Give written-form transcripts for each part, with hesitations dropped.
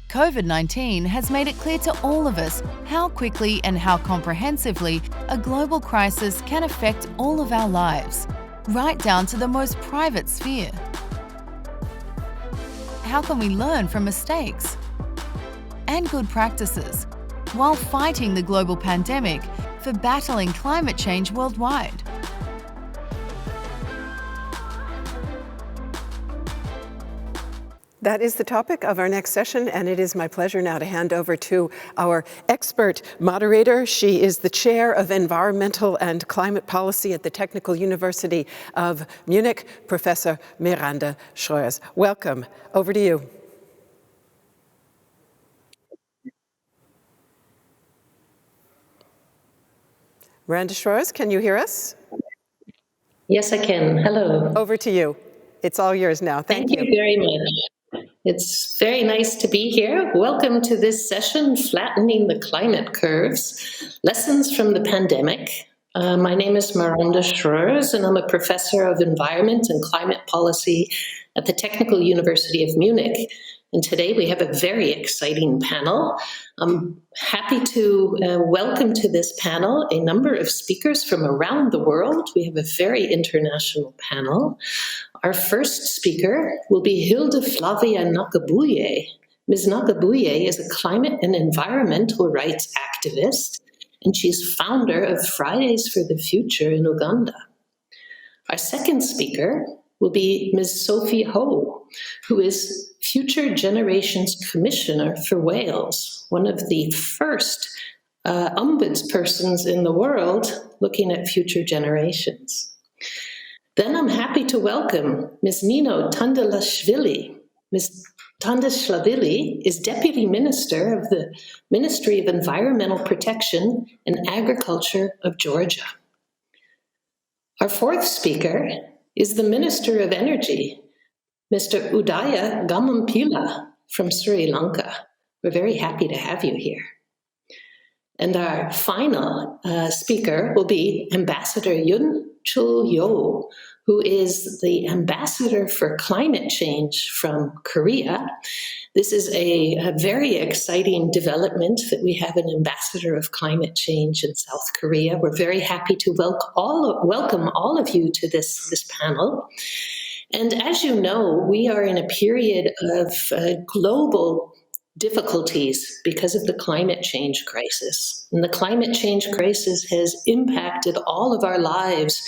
COVID-19 has made it clear to all of us how quickly and how comprehensively a global crisis can affect all of our lives, right down to the most private sphere. How can we learn from mistakes and good practices while fighting the global pandemic for battling climate change worldwide? That is the topic of our next session, and it is my pleasure now to hand over to our expert moderator. She is the chair of Environmental and Climate Policy at the Technical University of Munich, Professor Miranda SCHREURS. Welcome. Over to you. Miranda SCHREURS, can you hear us? Yes, I can. Hello. Over to you. It's all yours now. Thank you. Thank you very much. It's very nice to be here. Welcome to this session, Flattening the Climate Curves, Lessons from the Pandemic. My name is Miranda SCHREURS, and I'm a professor of environment and climate policy at the Technical University of Munich. And today we have a very exciting panel. I'm happy to welcome to this panel a number of speakers from around the world. We have a very international panel. Our first speaker will be Hilda Flavia NAKABUYE. Ms. NAKABUYE is a climate and environmental rights activist, and she's founder of Fridays for the Future in Uganda. Our second speaker will be Ms. Sophie HOWE, who is Future Generations Commissioner for Wales, one of the first ombudspersons in the world looking at future generations. Then I'm happy to welcome Ms. Nino TANDILASHVILI. Ms. TANDILASHVILI is Deputy Minister of the Ministry of Environmental Protection and Agriculture of Georgia. Our fourth speaker is the Minister of Energy, Mr. Udaya GAMMANPILA from Sri Lanka. We're very happy to have you here. And our final speaker will be Ambassador Yeon-chul, who is the Ambassador for Climate Change from Korea. This is a very exciting development that we have an Ambassador of Climate Change in South Korea. We're very happy to welcome all of you to this panel. And as you know, we are in a period of global difficulties because of the climate change crisis. And the climate change crisis has impacted all of our lives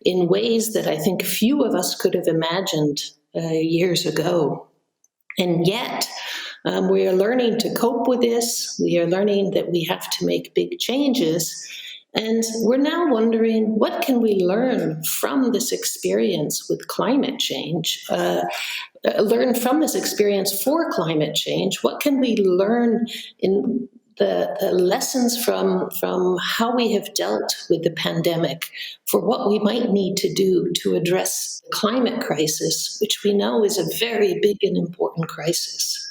in ways that I think few of us could have imagined years ago. And yet, we are learning to cope with this. We are learning that we have to make big changes. And we're now wondering, what can we learn from this experience with climate change? Learn from this experience for climate change? What can we learn in the lessons from how we have dealt with the pandemic for what we might need to do to address the climate crisis, which we know is a very big and important crisis?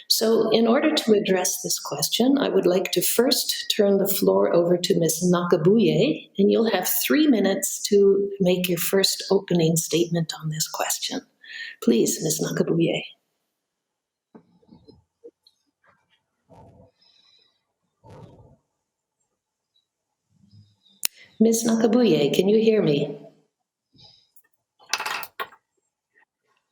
So in order to address this question, I would like to first turn the floor over to Ms. NAKABUYE, and you'll have 3 minutes to make your first opening statement on this question. Please, Ms. NAKABUYE. Ms. NAKABUYE, can you hear me?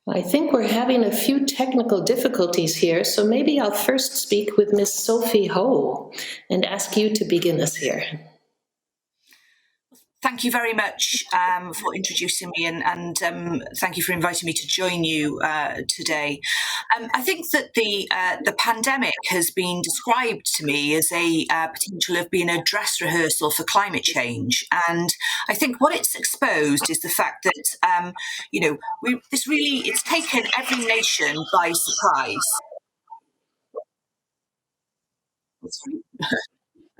I think we're having a few technical difficulties here, so maybe I'll first speak with Ms. Sophie HOWE and ask you to begin us here. Thank you very much for introducing me, and thank you for inviting me to join you today. I think that the pandemic has been described to me as a potential of being a dress rehearsal for climate change, and I think what it's exposed is the fact that it's taken every nation by surprise.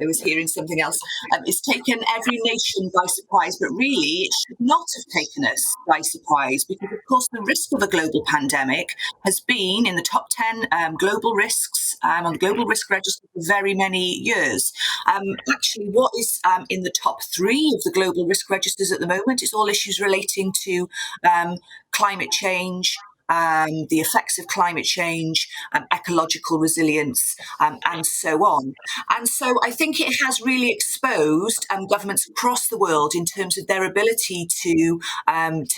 I was hearing something else. It's taken every nation by surprise, but really it should not have taken us by surprise because, of course, the risk of a global pandemic has been in the top 10 global risks on the global risk register for very many years. Actually, what is in the top 3 of the global risk registers at the moment is all issues relating to climate change, the effects of climate change, ecological resilience, and so on. And so I think it has really exposed governments across the world in terms of their ability to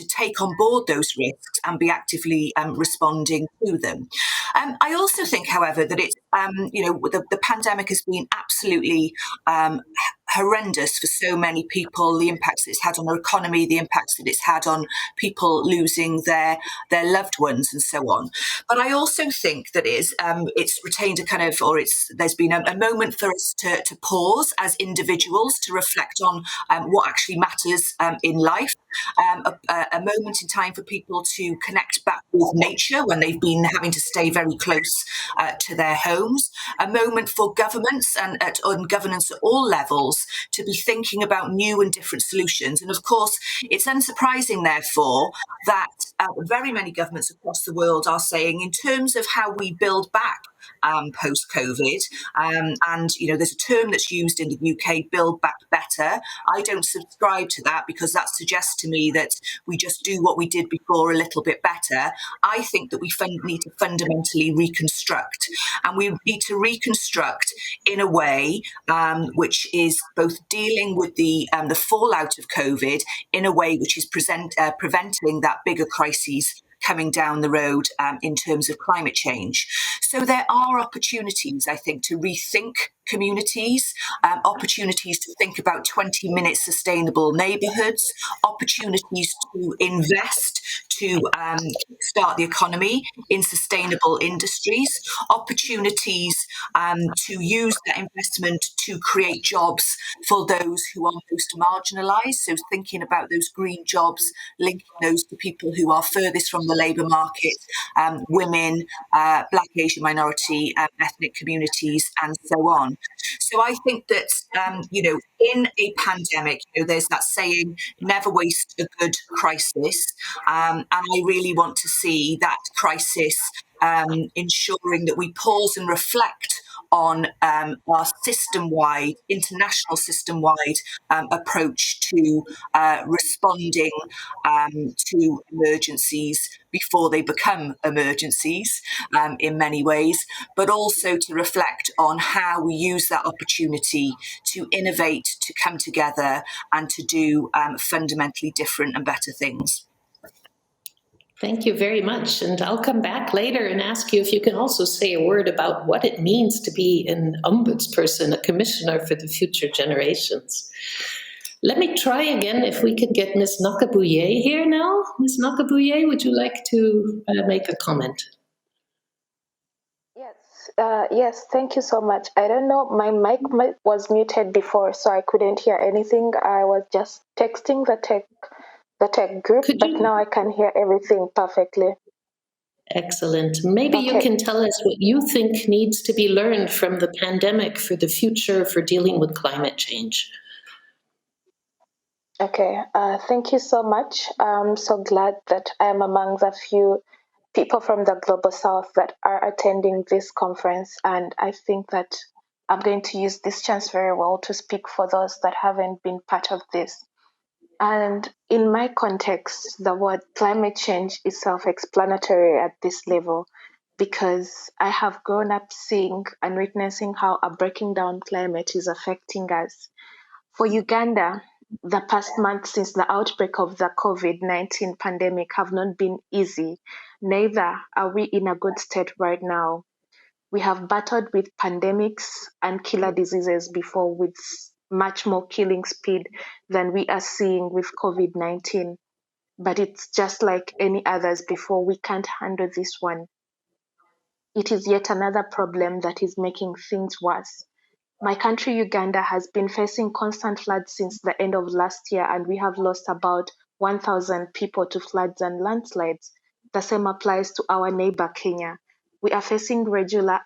take on board those risks and be actively responding to them. I also think, however, that it's the pandemic has been absolutely horrendous for so many people, the impacts it's had on our economy, the impacts that it's had on people losing their loved ones and so on. But I also think that it's retained a kind of, there's been a moment for us to pause as individuals to reflect on what actually matters in life, a moment in time for people to connect back with nature when they've been having to stay very close to their homes, a moment for governments and governance at all levels to be thinking about new and different solutions. And of course, it's unsurprising, therefore, that very many governments across the world are saying, in terms of how we build back post-COVID, and there's a term that's used in the UK, build back better. I don't subscribe to that because that suggests to me that we just do what we did before a little bit better. I think that we need to fundamentally reconstruct, and we need to reconstruct in a way which is both dealing with the fallout of COVID in a way which is preventing that bigger crises coming down the road in terms of climate change. So there are opportunities, I think, to rethink communities, opportunities to think about 20-minute sustainable neighbourhoods, opportunities to invest to start the economy in sustainable industries, opportunities to use that investment to create jobs for those who are most marginalised. So thinking about those green jobs, linking those to people who are furthest from the labour market, women, Black, Asian minority, ethnic communities, and so on. So I think that, in a pandemic, there's that saying, never waste a good crisis. And I really want to see that crisis ensuring that we pause and reflect on our system-wide, international system-wide approach to responding to emergencies before they become emergencies in many ways, but also to reflect on how we use that opportunity to innovate, to come together and to do fundamentally different and better things. Thank you very much. And I'll come back later and ask you if you can also say a word about what it means to be an ombudsperson, a commissioner for the future generations. Let me try again if we could get Ms. NAKABUYE here now. Ms. NAKABUYE, would you like to make a comment? Yes, thank you so much. I don't know, my mic was muted before, so I couldn't hear anything. I was just texting the tech group, but now I can hear everything perfectly. Excellent. Maybe you can tell us what you think needs to be learned from the pandemic for the future for dealing with climate change. Okay, thank you so much. I'm so glad that I'm among the few people from the Global South that are attending this conference. And I think that I'm going to use this chance very well to speak for those that haven't been part of this. And in my context, the word climate change is self-explanatory at this level because I have grown up seeing and witnessing how a breaking down climate is affecting us. For Uganda, the past month since the outbreak of the COVID-19 pandemic have not been easy. Neither are we in a good state right now. We have battled with pandemics and killer diseases before with much more killing speed than we are seeing with COVID-19. But it's just like any others before, we can't handle this one. It is yet another problem that is making things worse. My country, Uganda, has been facing constant floods since the end of last year, and we have lost about 1,000 people to floods and landslides. The same applies to our neighbor, Kenya. We are facing regular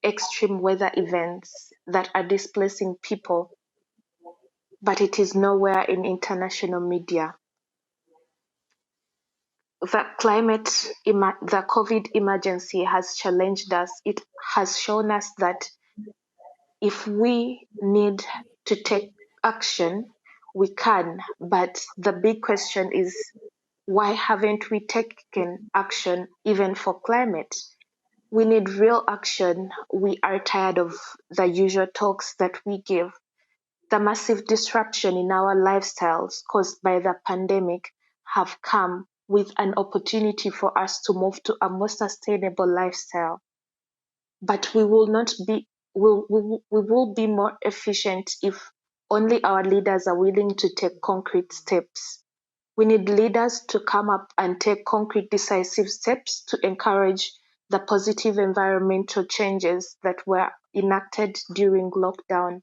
extreme weather events that are displacing people, but it is nowhere in international media. The the COVID emergency has challenged us. It has shown us that if we need to take action, we can. But the big question is, why haven't we taken action even for climate? We need real action. We are tired of the usual talks that we give. The massive disruption in our lifestyles caused by the pandemic have come with an opportunity for us to move to a more sustainable lifestyle. But we will be more efficient if only our leaders are willing to take concrete steps. We need leaders to come up and take concrete, decisive steps to encourage the positive environmental changes that were enacted during lockdown.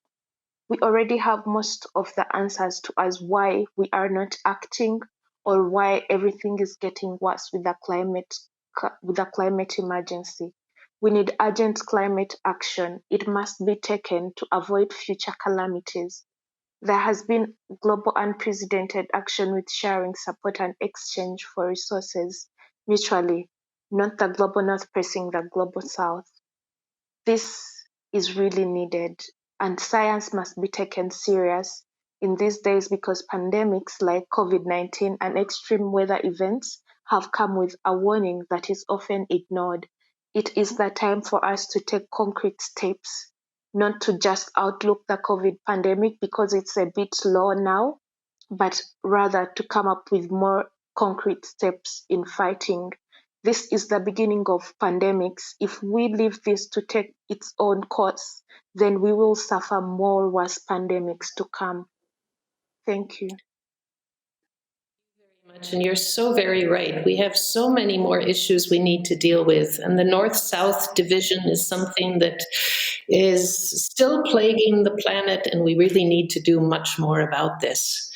We already have most of the answers to as why we are not acting or why everything is getting worse with the climate emergency. We need urgent climate action. It must be taken to avoid future calamities. There has been global unprecedented action with sharing, support, and exchange for resources mutually, not the global north pressing the global south. This is really needed, and science must be taken serious in these days because pandemics like COVID-19 and extreme weather events have come with a warning that is often ignored. It is the time for us to take concrete steps, not to just outlook the COVID pandemic because it's a bit low now, but rather to come up with more concrete steps in fighting. This is the beginning of pandemics. If we leave this to take its own course, then we will suffer more worse pandemics to come. Thank you. And you're so very right. We have so many more issues we need to deal with. And the North-South division is something that is still plaguing the planet, and we really need to do much more about this.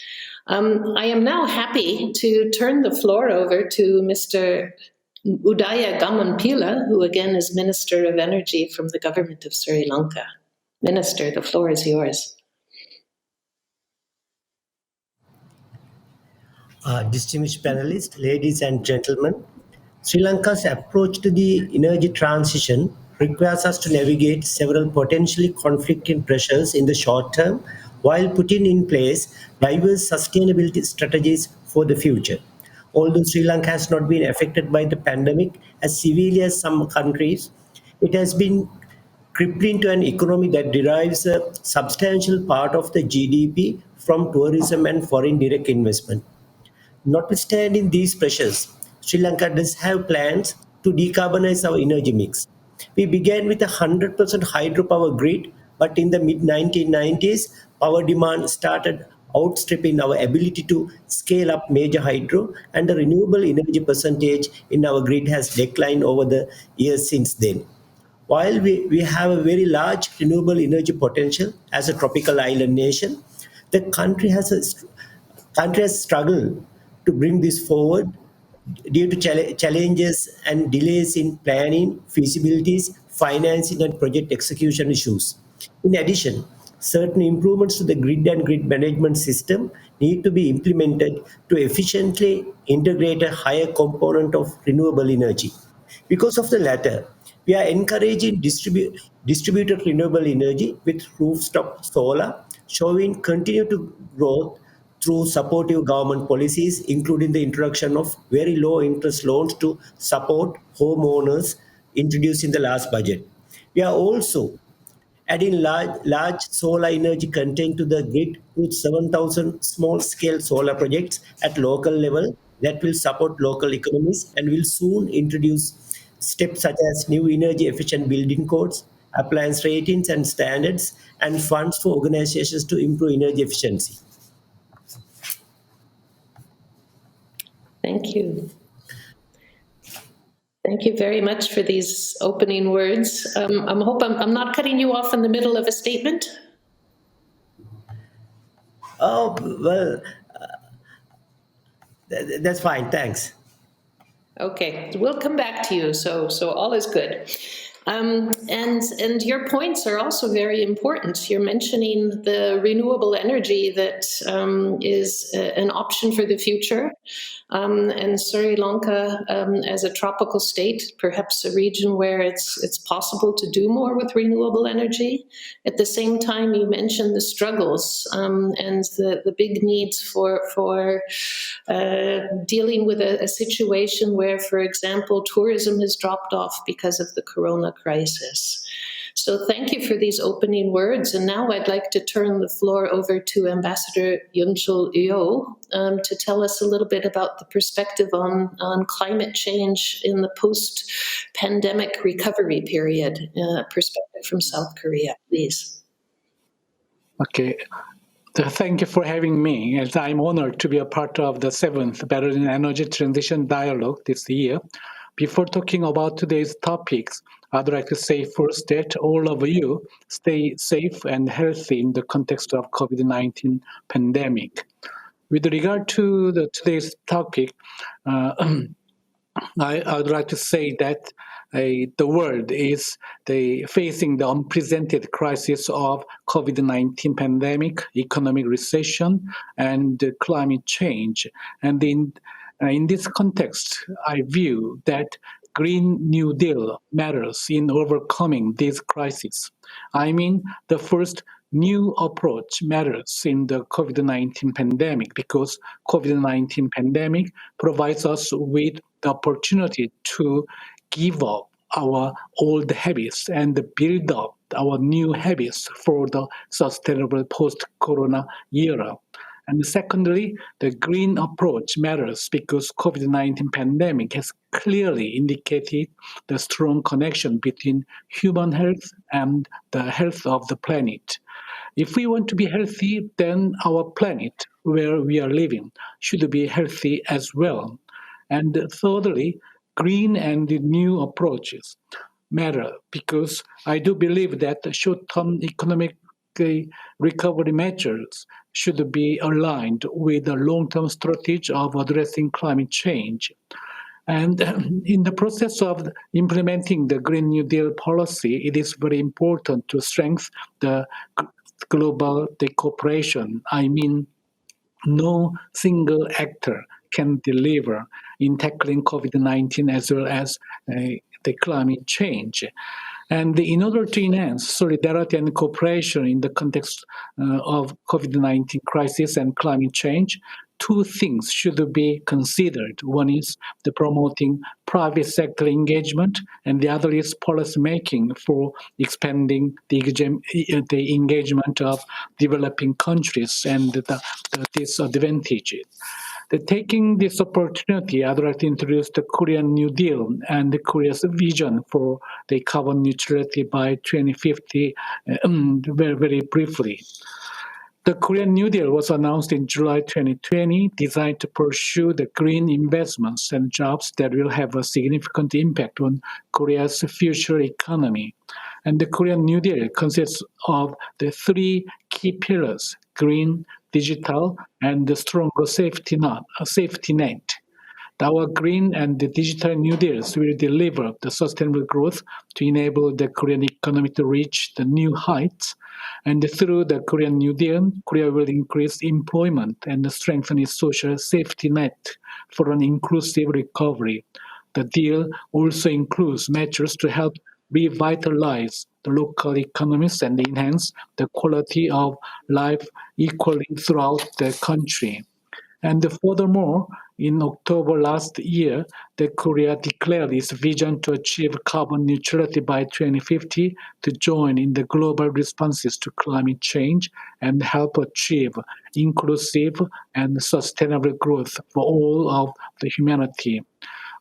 I am now happy to turn the floor over to Mr. Udaya GAMMANPILA, who again is Minister of Energy from the government of Sri Lanka. Minister, the floor is yours. Distinguished panelists, ladies and gentlemen, Sri Lanka's approach to the energy transition requires us to navigate several potentially conflicting pressures in the short term while putting in place diverse sustainability strategies for the future. Although Sri Lanka has not been affected by the pandemic as severely as some countries, it has been crippling to an economy that derives a substantial part of the GDP from tourism and foreign direct investment. Notwithstanding these pressures, Sri Lanka does have plans to decarbonize our energy mix. We began with a 100% hydropower grid, but in the mid 1990s, power demand started outstripping our ability to scale up major hydro, and the renewable energy percentage in our grid has declined over the years since then. While we have a very large renewable energy potential as a tropical island nation, the country has struggled to bring this forward due to challenges and delays in planning, feasibilities, financing, and project execution issues. In addition, certain improvements to the grid and grid management system need to be implemented to efficiently integrate a higher component of renewable energy. Because of the latter, we are encouraging distributed renewable energy with rooftop solar, showing continued growth through supportive government policies, including the introduction of very low interest loans to support homeowners introduced in the last budget. We are also adding large solar energy content to the grid with 7,000 small-scale solar projects at local level that will support local economies and will soon introduce steps such as new energy-efficient building codes, appliance ratings and standards, and funds for organizations to improve energy efficiency. Thank you. Thank you very much for these opening words. I hope I'm not cutting you off in the middle of a statement. Oh, well, that's fine. Thanks. Okay, we'll come back to you. So all is good. And your points are also very important. You're mentioning the renewable energy that is an option for the future. And Sri Lanka, as a tropical state, perhaps a region where it's possible to do more with renewable energy. At the same time, you mentioned the struggles and the big needs for dealing with a situation where, for example, tourism has dropped off because of the corona crisis. So thank you for these opening words. And now I'd like to turn the floor over to Ambassador Yeon-chul to tell us a little bit about the perspective on climate change in the post-pandemic recovery period, perspective from South Korea, please. Okay. Thank you for having me, as I'm honored to be a part of the 7th Battery Energy Transition Dialogue this year. Before talking about today's topics, I'd like to say first that all of you stay safe and healthy in the context of COVID-19 pandemic. With regard to today's topic, I'd like to say that the world is facing the unprecedented crisis of COVID-19 pandemic, economic recession, and climate change. And in this context, I view that Green New Deal matters in overcoming this crisis. I mean, the first new approach matters in the COVID-19 pandemic because COVID-19 pandemic provides us with the opportunity to give up our old habits and build up our new habits for the sustainable post-corona era. And secondly, the green approach matters because COVID-19 pandemic has clearly indicated the strong connection between human health and the health of the planet. If we want to be healthy, then our planet, where we are living, should be healthy as well. And thirdly, green and new approaches matter because I do believe that short-term economic recovery measures should be aligned with the long-term strategy of addressing climate change. And in the process of implementing the Green New Deal policy, it is very important to strengthen the global cooperation. I mean, no single actor can deliver in tackling COVID-19 as well as the climate change. And in order to enhance solidarity and cooperation in the context of COVID-19 crisis and climate change, two things should be considered. One is the promoting private sector engagement, and the other is policy making for expanding the engagement of developing countries and the disadvantaged. Taking this opportunity, I'd like to introduce the Korean New Deal and Korea's vision for the carbon neutrality by 2050 very, very briefly. The Korean New Deal was announced in July 2020, designed to pursue the green investments and jobs that will have a significant impact on Korea's future economy. And the Korean New Deal consists of the three key pillars: green, digital, and the stronger safety net. Our green and the digital New Deals will deliver the sustainable growth to enable the Korean economy to reach the new heights. And through the Korean New Deal, Korea will increase employment and strengthen its social safety net for an inclusive recovery. The deal also includes measures to help revitalize the local economies and enhance the quality of life equally throughout the country. And furthermore, in October last year, Korea declared its vision to achieve carbon neutrality by 2050 to join in the global responses to climate change and help achieve inclusive and sustainable growth for all of the humanity.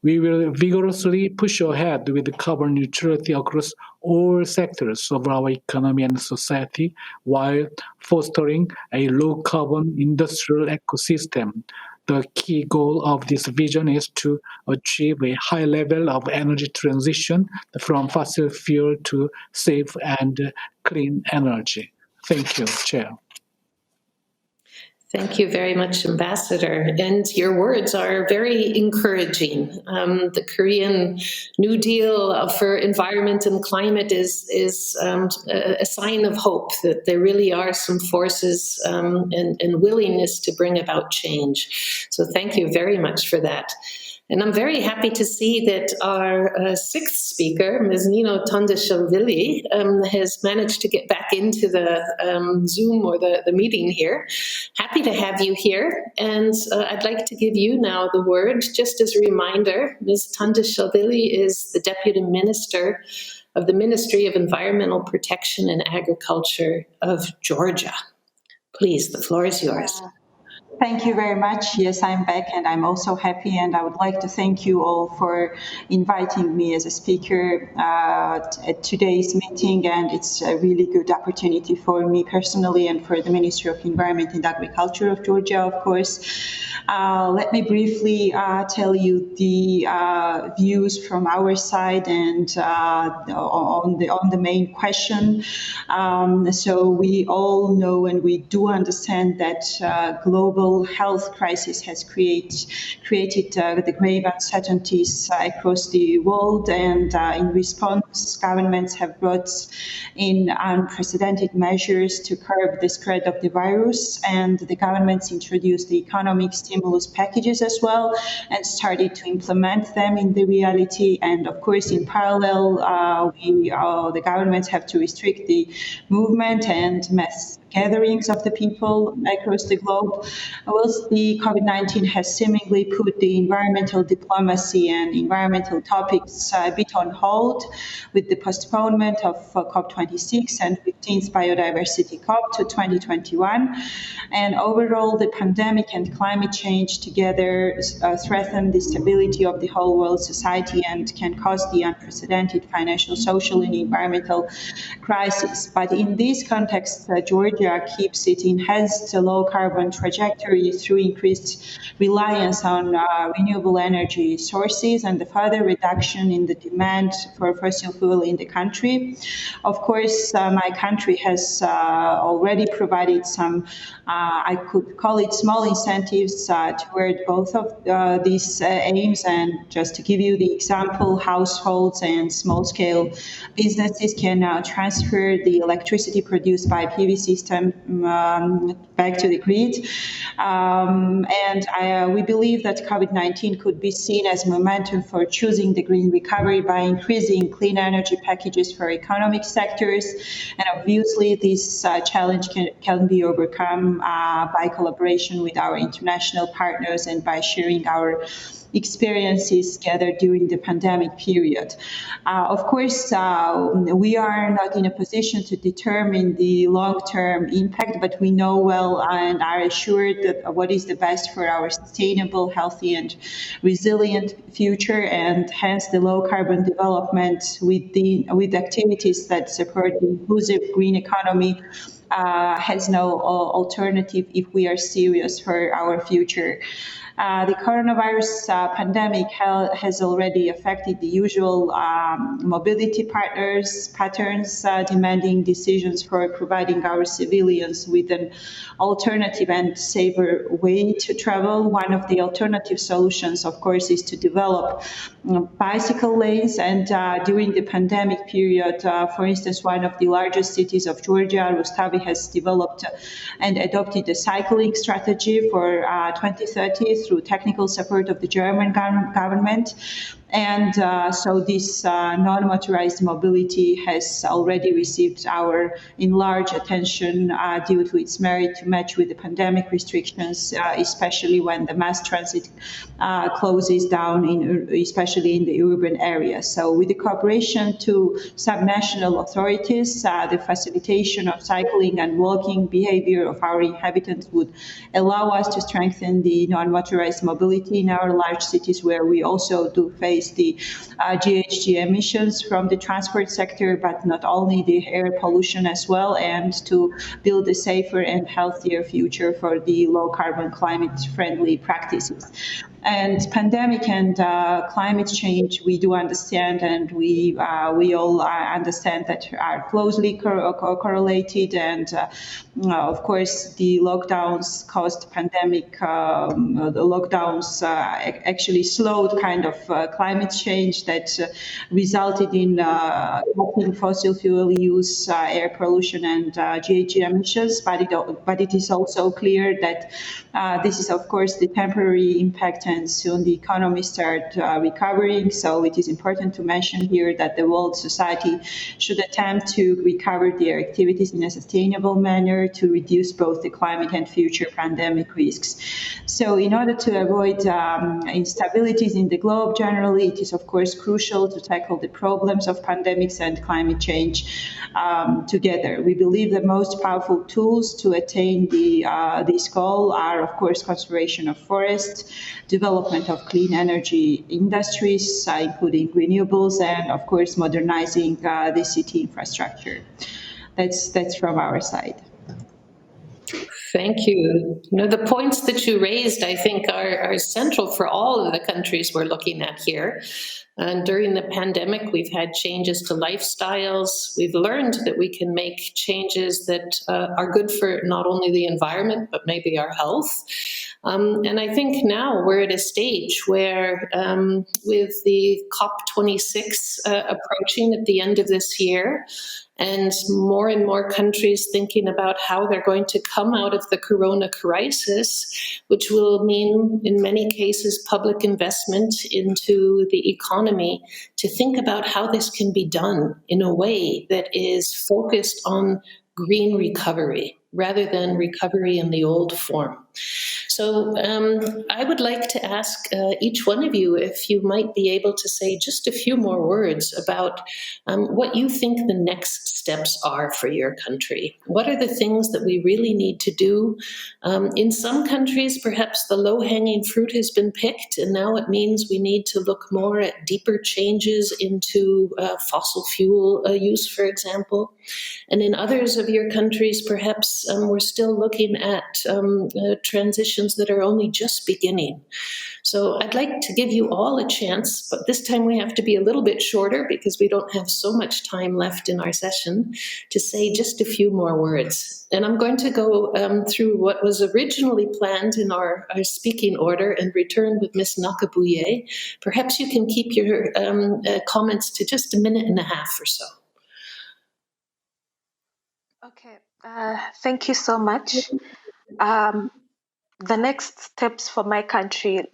We will vigorously push ahead with carbon neutrality across all sectors of our economy and society while fostering a low-carbon industrial ecosystem. The key goal of this vision is to achieve a high level of energy transition from fossil fuel to safe and clean energy. Thank you, Chair. Thank you very much, Ambassador. And your words are very encouraging. The Korean New Deal for environment and climate is a sign of hope that there really are some forces and willingness to bring about change. So thank you very much for that. And I'm very happy to see that our sixth speaker, Ms. Nino TANDILASHVILI, has managed to get back into the Zoom or the meeting here. Happy to have you here. And I'd like to give you now the word. Just as a reminder, Ms. TANDILASHVILI is the Deputy Minister of the Ministry of Environmental Protection and Agriculture of Georgia. Please, the floor is yours. Thank you very much. Yes, I'm back and I'm also happy, and I would like to thank you all for inviting me as a speaker at today's meeting, and it's a really good opportunity for me personally and for the Ministry of Environment and Agriculture of Georgia, of course. Let me briefly tell you the views from our side and on the main question. So we all know and we do understand that global health crisis has created the grave uncertainties across the world, and in response, governments have brought in unprecedented measures to curb the spread of the virus, and the governments introduced the economic stimulus packages as well and started to implement them in the reality. And of course, in parallel, the governments have to restrict the movement and mass gatherings of the people across the globe. Whilst the COVID-19 has seemingly put the environmental diplomacy and environmental topics a bit on hold with the postponement of COP26 and 15th Biodiversity COP to 2021. And overall, the pandemic and climate change together threaten the stability of the whole world society and can cause the unprecedented financial, social, and environmental crisis. But in this context, Georgia keeps it enhanced low carbon trajectory through increased reliance on renewable energy sources and the further reduction in the demand for fossil fuel in the country. Of course, my country has already provided some, I could call it small incentives toward both of these aims. And just to give you the example, households and small-scale businesses can now transfer the electricity produced by PV system back to the grid. We believe that COVID-19 could be seen as momentum for choosing the green recovery by increasing clean energy packages for economic sectors. And obviously, this challenge can be overcome by collaboration with our international partners and by sharing our experiences gathered during the pandemic period. Of course, we are not in a position to determine the long-term impact, but we know well and are assured that what is the best for our sustainable, healthy, and resilient future, and hence the low-carbon development with activities that support the inclusive green economy has no alternative if we are serious for our future. The coronavirus pandemic has already affected the usual mobility patterns, demanding decisions for providing our civilians with an alternative and safer way to travel. One of the alternative solutions, of course, is to develop bicycle lanes. And during the pandemic period, for instance, one of the largest cities of Georgia, Rustavi, has developed and adopted a cycling strategy for 2030 through technical support of the German government. And so this non-motorized mobility has already received our enlarged attention due to its merit to match with the pandemic restrictions, especially when the mass transit closes down, especially in the urban areas. So with the cooperation to subnational authorities, the facilitation of cycling and walking behavior of our inhabitants would allow us to strengthen the non-motorized mobility in our large cities, where we also do face the GHG emissions from the transport sector, but not only the air pollution as well, and to build a safer and healthier future for the low carbon climate friendly practices. And pandemic and climate change, we do understand, and we all understand that are closely correlated. And of course, the lockdowns caused pandemic. The lockdowns actually slowed kind of climate change that resulted in cutting fossil fuel use, air pollution, and GHG emissions. But it is also clear that this is, of course, the temporary impact, and soon the economy start recovering. So it is important to mention here that the world society should attempt to recover their activities in a sustainable manner to reduce both the climate and future pandemic risks. So in order to avoid instabilities in the globe generally, it is, of course, crucial to tackle the problems of pandemics and climate change together. We believe the most powerful tools to attain this goal are, of course, conservation of forests, development of clean energy industries, including renewables, and, of course, modernizing the city infrastructure. That's from our side. Thank you. The points that you raised, I think, are central for all of the countries we're looking at here. And during the pandemic, we've had changes to lifestyles. We've learned that we can make changes that are good for not only the environment, but maybe our health. And I think now we're at a stage where, with the COP26 approaching at the end of this year, and more countries thinking about how they're going to come out of the corona crisis, which will mean, in many cases, public investment into the economy, to think about how this can be done in a way that is focused on green recovery rather than recovery in the old form. So I would like to ask each one of you if you might be able to say just a few more words about what you think the next steps are for your country. What are the things that we really need to do? In some countries, perhaps the low-hanging fruit has been picked, and now it means we need to look more at deeper changes into fossil fuel use, for example. And in others of your countries, perhaps we're still looking at transitions that are only just beginning. So I'd like to give you all a chance, but this time we have to be a little bit shorter because we don't have so much time left in our session, to say just a few more words. And I'm going to go through what was originally planned in our speaking order and return with Ms. NAKABUYE. Perhaps you can keep your comments to just a minute and a half or so. Okay, thank you so much. The next steps for my country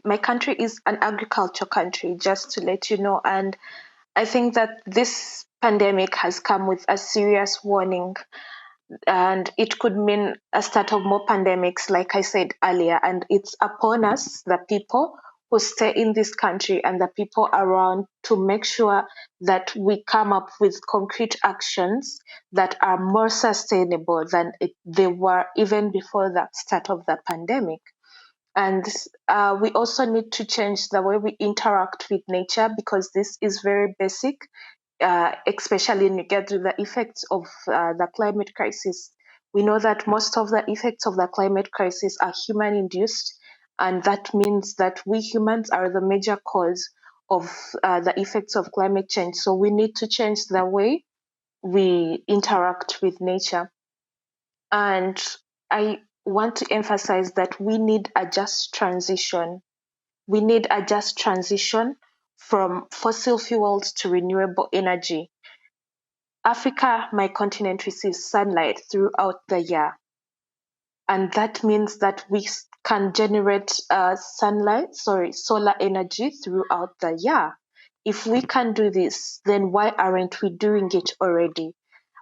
is an agriculture country, just to let you know. And I think that this pandemic has come with a serious warning, and it could mean a start of more pandemics, like I said earlier. And it's upon us, the people who stay in this country and the people around, to make sure that we come up with concrete actions that are more sustainable than they were even before the start of the pandemic. And we also need to change the way we interact with nature, because this is very basic, especially in regard to the effects of the climate crisis. We know that most of the effects of the climate crisis are human-induced, and that means that we humans are the major cause of the effects of climate change. So we need to change the way we interact with nature. And I want to emphasize that we need a just transition. We need a just transition from fossil fuels to renewable energy. Africa, my continent, receives sunlight throughout the year. And that means that we can generate solar energy throughout the year. If we can do this, then why aren't we doing it already?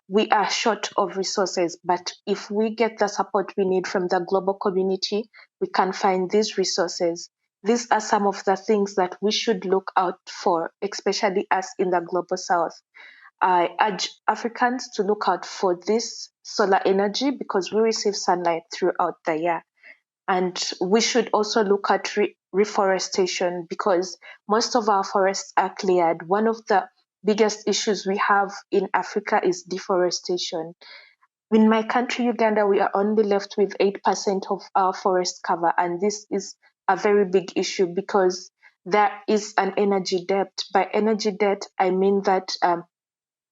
We are short of resources, but if we get the support we need from the global community, we can find these resources. These are some of the things that we should look out for, especially us in the global south. I urge Africans to look out for this solar energy because we receive sunlight throughout the year. And we should also look at reforestation, because most of our forests are cleared. One of the biggest issues we have in Africa is deforestation. In my country, Uganda, we are only left with 8% of our forest cover, and this is a very big issue because there is an energy debt. By energy debt, I mean that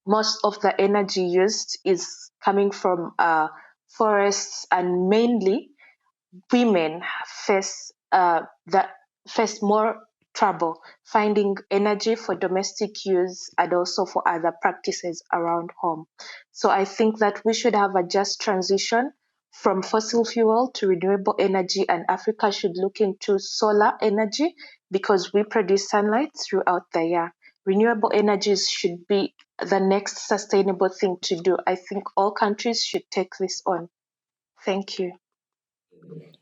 most of the energy used is coming from forests, and mainly women face more trouble finding energy for domestic use and also for other practices around home. So I think that we should have a just transition from fossil fuel to renewable energy, and Africa should look into solar energy because we produce sunlight throughout the year. Renewable energies should be the next sustainable thing to do. I think all countries should take this on. Thank you.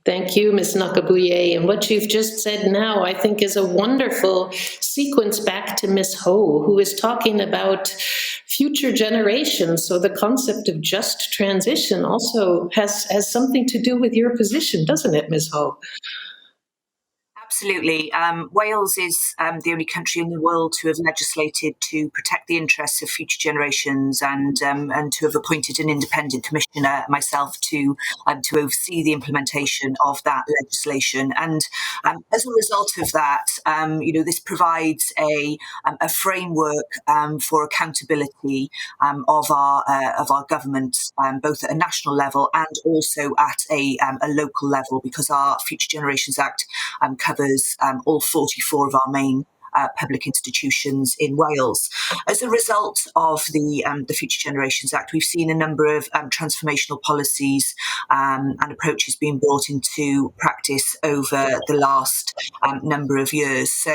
Thank you, Ms. NAKABUYE. And what you've just said now, I think, is a wonderful sequence back to Ms. HOWE, who is talking about future generations. So the concept of just transition also has something to do with your position, doesn't it, Ms. HOWE? Absolutely. Wales is the only country in the world to have legislated to protect the interests of future generations, and to have appointed an independent commissioner myself to oversee the implementation of that legislation. And as a result of that, this provides a framework for accountability of our governments, both at a national level and also at a local level, because our Future Generations Act covers all 44 of our main public institutions in Wales. As a result of the Future Generations Act, we've seen a number of transformational policies and approaches being brought into practice over the last number of years. So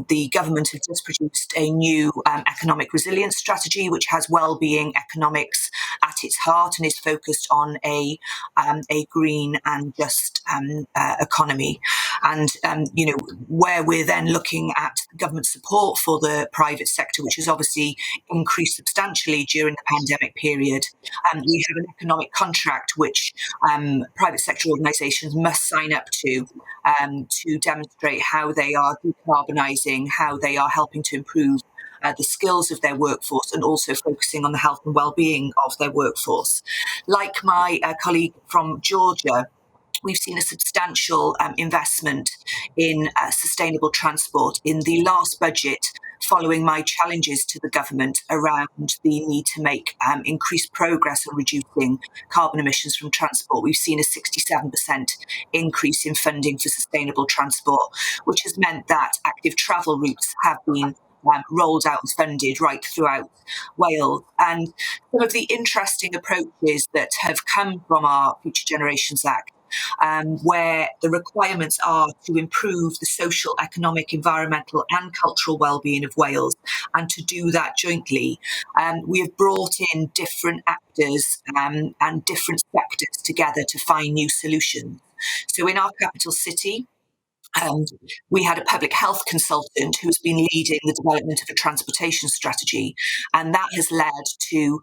the government has just produced a new economic resilience strategy, which has well-being economics at its heart and is focused on a green and just economy. And where we're then looking at government support for the private sector, which has obviously increased substantially during the pandemic period. We have an economic contract which private sector organisations must sign up to demonstrate how they are decarbonising, how they are helping to improve the skills of their workforce, and also focusing on the health and well-being of their workforce. Like my colleague from Georgia, we've seen a substantial investment in sustainable transport in the last budget, following my challenges to the government around the need to make increased progress on reducing carbon emissions from transport. We've seen a 67% increase in funding for sustainable transport, which has meant that active travel routes have been rolled out and funded right throughout Wales. And some of the interesting approaches that have come from our Future Generations Act, where the requirements are to improve the social, economic, environmental and cultural well-being of Wales, and to do that jointly. We have brought in different actors and different sectors together to find new solutions. So in our capital city, we had a public health consultant who's been leading the development of a transportation strategy, and that has led to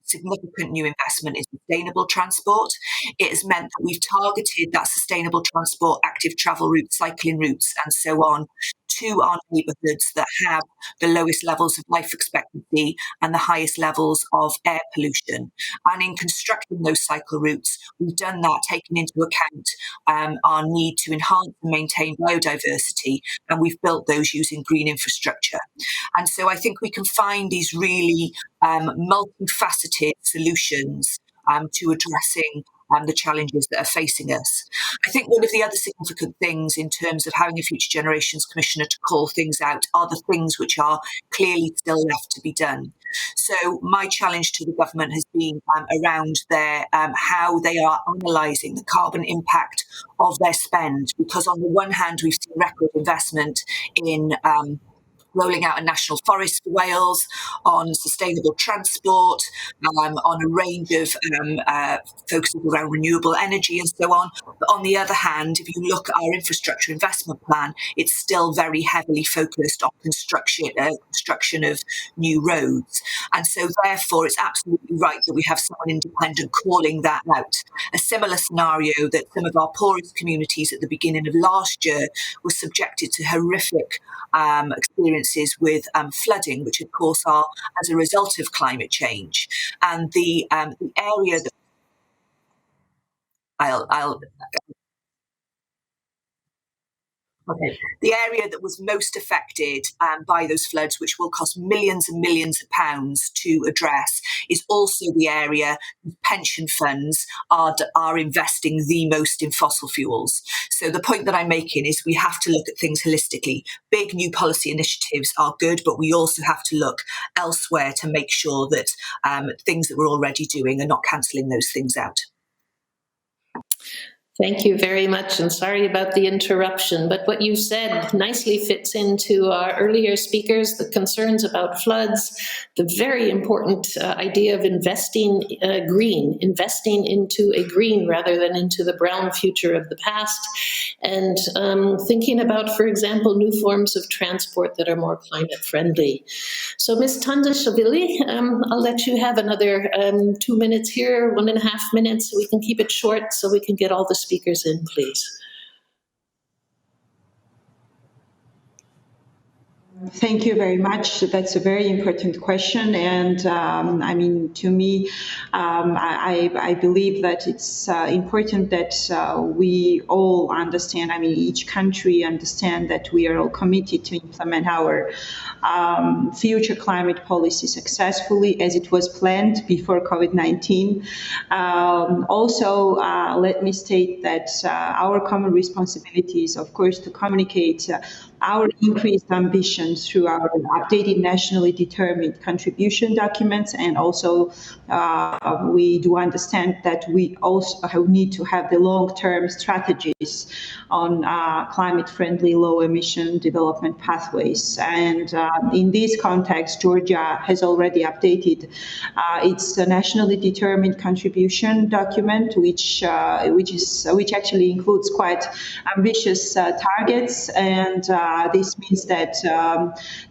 significant new investment in sustainable transport. It has meant that we've targeted that sustainable transport, active travel routes, cycling routes, and so on, to our neighbourhoods that have the lowest levels of life expectancy and the highest levels of air pollution. And in constructing those cycle routes, we've done that taking into account our need to enhance and maintain biodiversity, and we've built those using green infrastructure. And so I think we can find these really multifaceted solutions to addressing the challenges that are facing us. I think one of the other significant things in terms of having a Future Generations Commissioner to call things out are the things which are clearly still left to be done. So my challenge to the government has been around their how they are analysing the carbon impact of their spend, because on the one hand we've seen record investment in rolling out a national forest for Wales, on sustainable transport, on a range of focuses around renewable energy and so on. But on the other hand, if you look at our infrastructure investment plan, it's still very heavily focused on construction of new roads. And so therefore, it's absolutely right that we have someone independent calling that out. A similar scenario that some of our poorest communities at the beginning of last year were subjected to horrific experiences with flooding, which of course are as a result of climate change. And the area that Okay. The area that was most affected by those floods, which will cost millions and millions of pounds to address, is also the area pension funds are investing the most in fossil fuels. So the point that I'm making is we have to look at things holistically. Big new policy initiatives are good, but we also have to look elsewhere to make sure that things that we're already doing are not cancelling those things out. Thank you very much, and sorry about the interruption, but what you said nicely fits into our earlier speakers, the concerns about floods, the very important idea of investing green, investing into a green rather than into the brown future of the past, and thinking about, for example, new forms of transport that are more climate friendly. So Ms. TANDILASHVILI, I'll let you have another 2 minutes here, 1.5 minutes. We can keep it short so we can get all the speakers in, please. Thank you very much. That's a very important question. And I mean, to me, I believe that it's important that we all understand, I mean, each country understand that we are all committed to implement our future climate policy successfully as it was planned before COVID-19. Also, let me state that our common responsibility is, of course, to communicate our increased ambitions through our updated nationally determined contribution documents, and also we do understand that we also need to have the long-term strategies on climate-friendly, low-emission development pathways. And in this context, Georgia has already updated its nationally determined contribution document, which actually includes quite ambitious targets, and this means that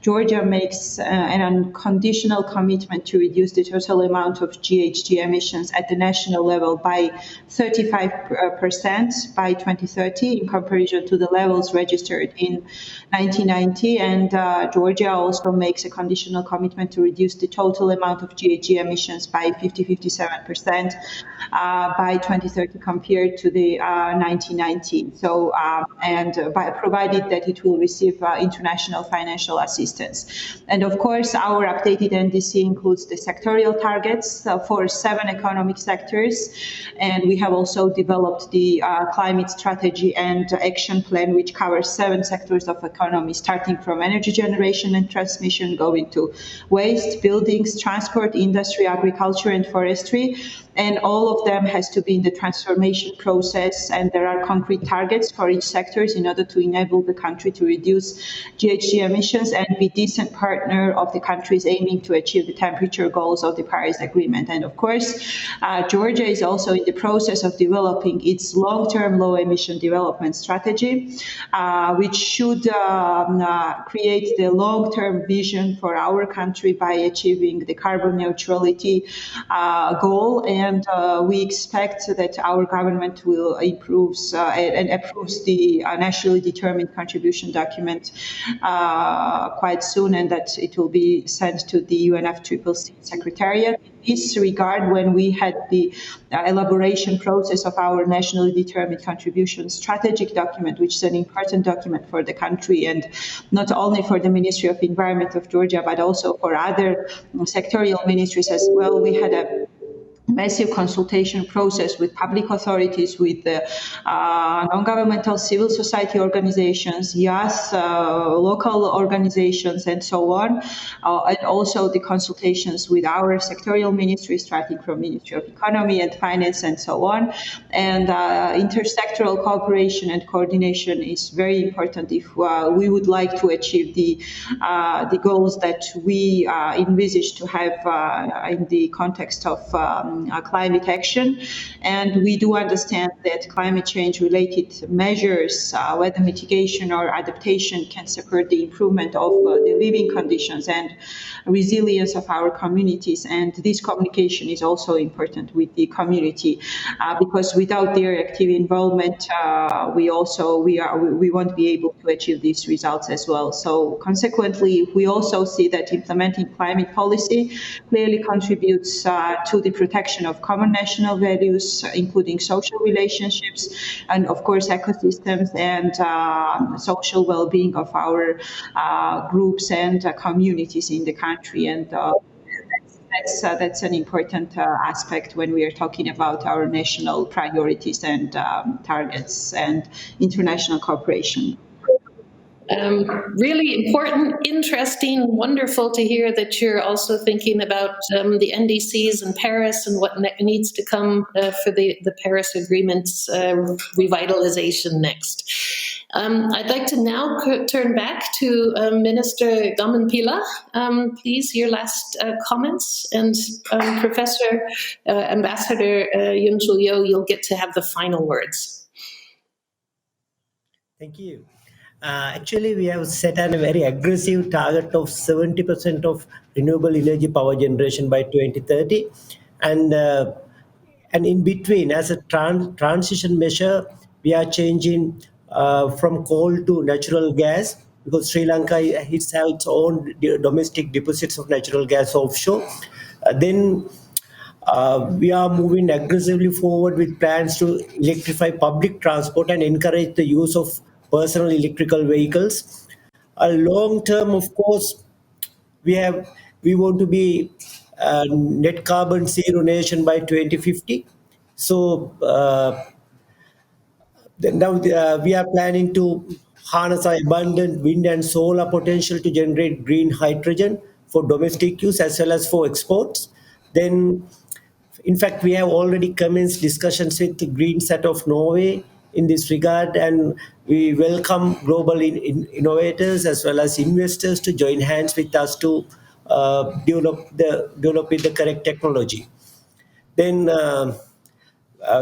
Georgia makes an unconditional commitment to reduce the total amount of GHG emissions at the national level by 35% by 2030 in comparison to the levels registered in 1990. And Georgia also makes a conditional commitment to reduce the total amount of GHG emissions by 57% by 2030 compared to the 1990. So, provided that it will receive international financial assistance. And of course, our updated NDC includes the sectorial targets for 7 economic sectors. And we have also developed the climate strategy and action plan, which covers 7 sectors of economy, starting from energy generation and transmission, going to waste, buildings, transport, industry, agriculture, and forestry. And all of them has to be in the transformation process, and there are concrete targets for each sectors in order to enable the country to reduce GHG emissions and be decent partner of the countries aiming to achieve the temperature goals of the Paris Agreement. And of course, Georgia is also in the process of developing its long-term low-emission development strategy, which should create the long-term vision for our country by achieving the carbon neutrality goal. And we expect that our government will improve and approves the nationally determined contribution document quite soon, and that it will be sent to the UNFCCC Secretariat. In this regard, when we had the elaboration process of our nationally determined contribution strategic document, which is an important document for the country, and not only for the Ministry of Environment of Georgia, but also for other sectorial ministries as well, we had a massive consultation process with public authorities, with non-governmental civil society organizations, youth, local organizations, and so on, and also the consultations with our sectorial ministries, starting from Ministry of Economy and Finance, and so on. And intersectoral cooperation and coordination is very important if we would like to achieve the goals that we envisage to have in the context of climate action. And we do understand that climate change related measures, whether mitigation or adaptation, can support the improvement of the living conditions and resilience of our communities. And this communication is also important with the community, because without their active involvement, we won't be able to achieve these results as well. So consequently, we also see that implementing climate policy clearly contributes to the protection protection of common national values, including social relationships, and of course ecosystems and social well-being of our groups and communities in the country. And that's an important aspect when we are talking about our national priorities and targets and international cooperation. Really important, interesting, wonderful to hear that you're also thinking about the NDCs in Paris and what needs to come for the Paris Agreement's revitalization next. I'd like to now turn back to Minister GAMMANPILA. Please, your last comments. And Professor Ambassador Yeon-chul, you'll get to have the final words. Thank you. Actually, we have set a very aggressive target of 70% of renewable energy power generation by 2030. And in between, as a transition measure, we are changing from coal to natural gas, because Sri Lanka has its own domestic deposits of natural gas offshore. Then we are moving aggressively forward with plans to electrify public transport and encourage the use of personal electrical vehicles. A long term, of course, we want to be net carbon zero nation by 2050. So now we are planning to harness our abundant wind and solar potential to generate green hydrogen for domestic use as well as for exports. Then, in fact, we have already commenced discussions with the Green Set of Norway in this regard, and we welcome global innovators as well as investors to join hands with us to develop with the correct technology. Then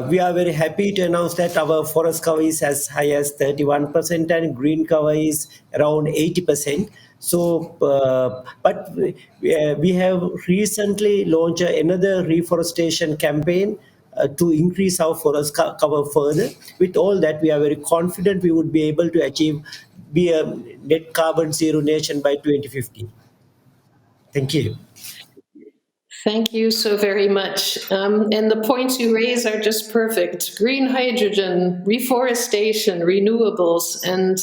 we are very happy to announce that our forest cover is as high as 31% and green cover is around 80%. So, but we have recently launched another reforestation campaign to increase our forest cover further. With all that, we are very confident we would be able to be a net carbon zero nation by 2050. Thank you. Thank you so very much. And the points you raise are just perfect. Green hydrogen, reforestation, renewables, and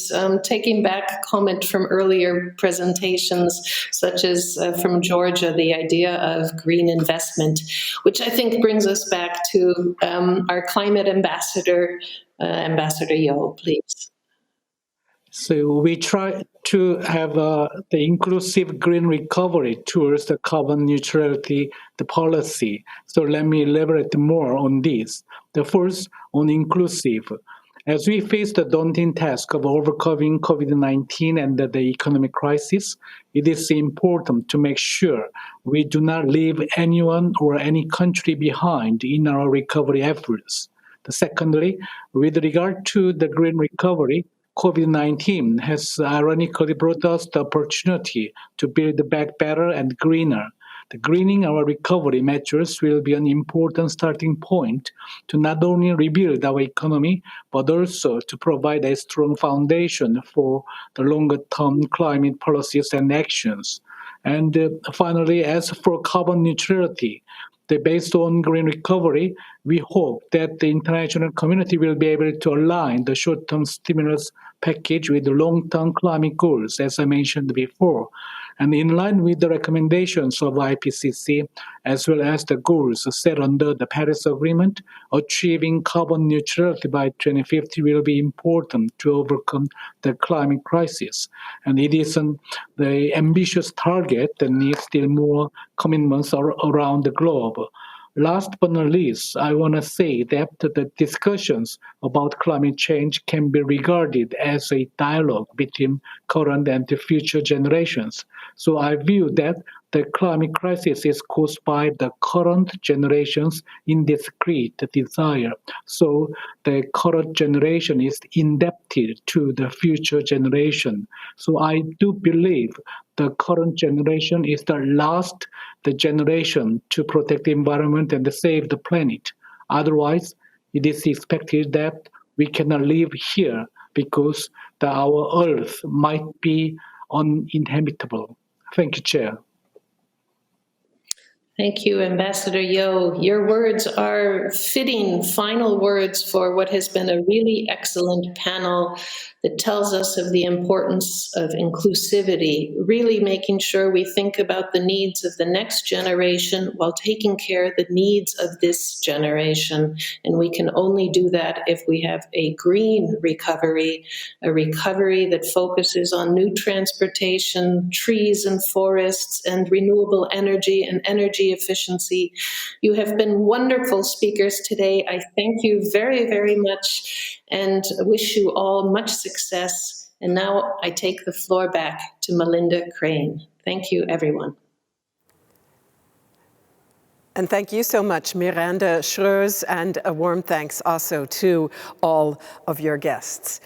taking back a comment from earlier presentations, such as from Georgia, the idea of green investment, which I think brings us back to our climate ambassador, Ambassador Yeon, please. So we try to have the inclusive green recovery towards the carbon neutrality, the policy. So let me elaborate more on this. The first, on inclusive. As we face the daunting task of overcoming COVID-19 and the economic crisis, it is important to make sure we do not leave anyone or any country behind in our recovery efforts. Secondly, with regard to the green recovery, COVID-19 has ironically brought us the opportunity to build back better and greener. The greening our recovery measures will be an important starting point to not only rebuild our economy, but also to provide a strong foundation for the longer-term climate policies and actions. And finally, as for carbon neutrality, based on green recovery, we hope that the international community will be able to align the short-term stimulus package with the long-term climate goals, as I mentioned before. And in line with the recommendations of IPCC, as well as the goals set under the Paris Agreement, achieving carbon neutrality by 2050 will be important to overcome the climate crisis. And it is the ambitious target that needs still more commitments around the globe. Last but not least, I want to say that the discussions about climate change can be regarded as a dialogue between current and the future generations. So I view that the climate crisis is caused by the current generation's indiscreet desire. So the current generation is indebted to the future generation. So I do believe the current generation is the generation to protect the environment and save the planet. Otherwise, it is expected that we cannot live here because our Earth might be uninhabitable. Thank you, Chair. Thank you, Ambassador Yo. Your words are fitting final words for what has been a really excellent panel that tells us of the importance of inclusivity, really making sure we think about the needs of the next generation while taking care of the needs of this generation. And we can only do that if we have a green recovery, a recovery that focuses on new transportation, trees and forests, and renewable energy and energy efficiency. You have been wonderful speakers today. I thank you very, very much and wish you all much success. And now I take the floor back to Melinda Crane. Thank you, everyone. And thank you so much, Miranda SCHREURS, and a warm thanks also to all of your guests.